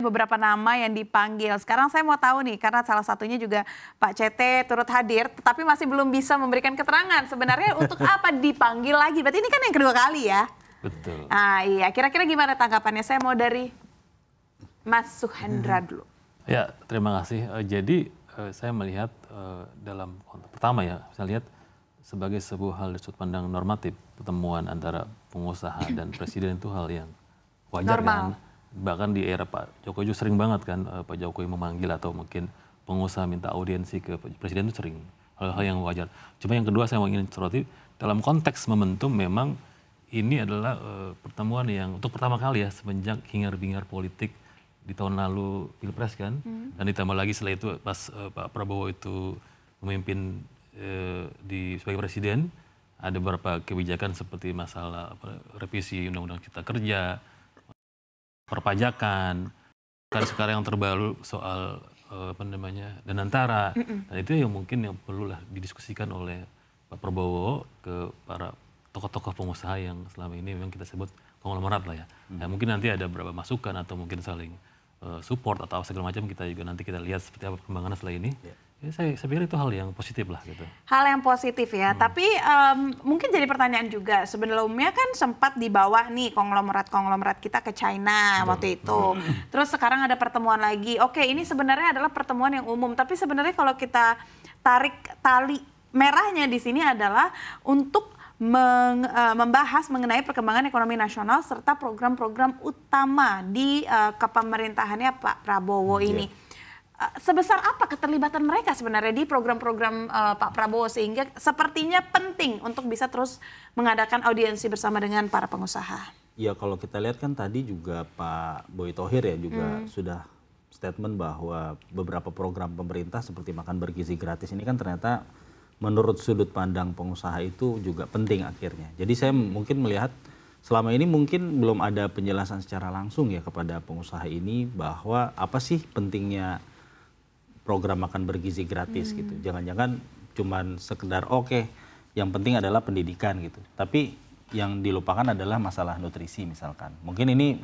beberapa nama yang dipanggil. Sekarang saya mau tahu nih, karena salah satunya juga Pak CT turut hadir, tetapi masih belum bisa memberikan keterangan. Sebenarnya untuk apa dipanggil lagi? Berarti ini kan yang kedua kali ya? Betul. Iya, kira-kira gimana tanggapannya? Saya mau dari Mas Suhendra dulu. Ya, terima kasih. Jadi saya melihat dalam konteks pertama ya, saya lihat sebagai sebuah hal dari sudut pandang normatif, pertemuan antara pengusaha dan presiden itu hal yang wajar kan. Bahkan di era Pak Jokowi juga sering banget kan Pak Jokowi memanggil atau mungkin pengusaha minta audiensi ke presiden itu sering. Hal-hal yang wajar. Cuma yang kedua saya ingin soroti, dalam konteks momentum memang ini adalah pertemuan yang untuk pertama kali ya semenjak hingar-bingar politik di tahun lalu Pilpres kan. Dan ditambah lagi setelah itu pas Pak Prabowo itu memimpin sebagai presiden, ada beberapa kebijakan seperti masalah revisi Undang-Undang Cipta Kerja, perpajakan, kan sekarang yang terbaru soal Danantara, dan itu yang mungkin yang perlulah didiskusikan oleh Pak Prabowo ke para tokoh-tokoh pengusaha yang selama ini memang kita sebut konglomerat lah ya. Nah, mungkin nanti ada beberapa masukan atau mungkin saling support atau segala macam, kita juga nanti kita lihat seperti apa perkembangan setelah ini. Ya, saya pikir itu hal yang positif lah gitu. Hal yang positif ya, tapi mungkin jadi pertanyaan juga, sebelumnya kan sempat di bawah nih konglomerat kita ke China waktu itu. Terus sekarang ada pertemuan lagi, oke ini sebenarnya adalah pertemuan yang umum, tapi sebenarnya kalau kita tarik tali merahnya di sini adalah untuk membahas mengenai perkembangan ekonomi nasional serta program-program utama di kepemerintahannya Pak Prabowo ini. Sebesar apa keterlibatan mereka sebenarnya di program-program Pak Prabowo sehingga sepertinya penting untuk bisa terus mengadakan audiensi bersama dengan para pengusaha? Ya kalau kita lihat kan tadi juga Pak Boy Thohir ya juga sudah statement bahwa beberapa program pemerintah seperti makan bergizi gratis ini kan ternyata menurut sudut pandang pengusaha itu juga penting akhirnya. Jadi saya mungkin melihat selama ini mungkin belum ada penjelasan secara langsung ya kepada pengusaha ini bahwa apa sih pentingnya program makan bergizi gratis gitu. Jangan-jangan cuman sekedar oke, yang penting adalah pendidikan gitu. Tapi yang dilupakan adalah masalah nutrisi misalkan. Mungkin ini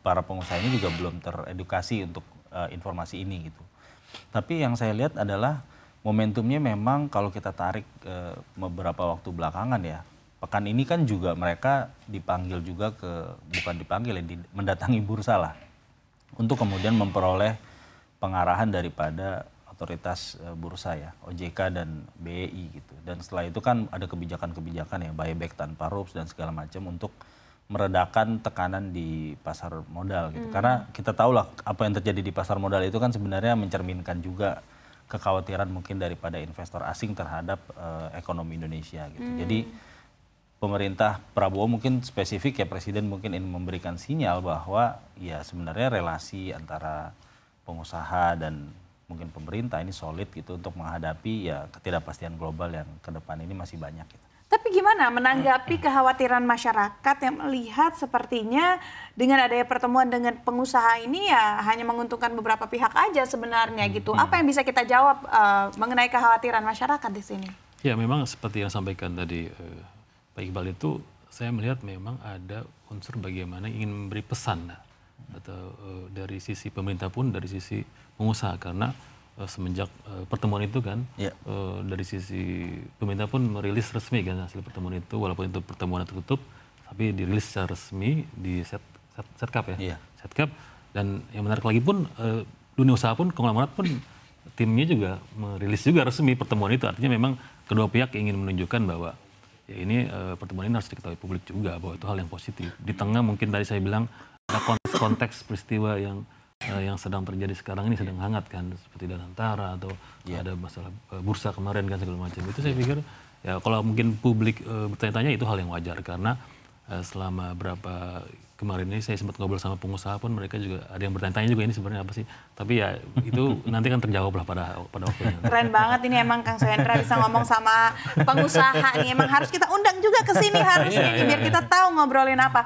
para pengusaha ini juga belum teredukasi untuk informasi ini gitu. Tapi yang saya lihat adalah momentumnya memang kalau kita tarik beberapa waktu belakangan ya. Pekan ini kan juga mereka dipanggil juga bukan dipanggil ya, mendatangi bursa lah. Untuk kemudian memperoleh pengarahan daripada otoritas bursa ya, OJK dan BEI gitu. Dan setelah itu kan ada kebijakan-kebijakan ya, buyback tanpa rules dan segala macam untuk meredakan tekanan di pasar modal gitu. Karena kita tahu lah apa yang terjadi di pasar modal itu kan sebenarnya mencerminkan juga kekhawatiran mungkin daripada investor asing terhadap ekonomi Indonesia gitu. Jadi pemerintah Prabowo mungkin spesifik ya, presiden mungkin ingin memberikan sinyal bahwa ya sebenarnya relasi antara pengusaha dan mungkin pemerintah ini solid gitu untuk menghadapi ya ketidakpastian global yang ke depan ini masih banyak gitu. Tapi gimana menanggapi kekhawatiran masyarakat yang melihat sepertinya dengan adanya pertemuan dengan pengusaha ini ya hanya menguntungkan beberapa pihak aja sebenarnya gitu. Apa yang bisa kita jawab mengenai kekhawatiran masyarakat di sini? Ya memang seperti yang sampaikan tadi Pak Iqbal itu, saya melihat memang ada unsur bagaimana ingin memberi pesan atau dari sisi pemerintah pun dari sisi pengusaha, karena semenjak pertemuan itu kan dari sisi pemerintah pun merilis resmi kan hasil pertemuan itu, walaupun itu pertemuan tertutup tapi dirilis secara resmi di Setcap ya, Setcap. Dan yang menarik lagi pun dunia usaha pun, konglomerat pun timnya juga merilis juga resmi pertemuan itu. Artinya memang kedua pihak ingin menunjukkan bahwa ya ini pertemuan ini harus diketahui publik juga bahwa itu hal yang positif. Di tengah mungkin tadi saya bilang ada konteks peristiwa yang sedang terjadi sekarang ini sedang hangat kan, seperti Danantara atau ada masalah bursa kemarin kan segala macam. Itu saya pikir ya kalau mungkin publik bertanya-tanya itu hal yang wajar, karena selama berapa kemarin ini saya sempat ngobrol sama pengusaha pun mereka juga ada yang bertanya-tanya juga ini sebenarnya apa sih. Tapi ya itu nanti kan terjawab lah pada waktunya. Keren banget ini emang Kang Suhendra bisa ngomong sama pengusaha nih. Emang harus kita undang juga ke sini harusnya biar kita tahu ngobrolin apa.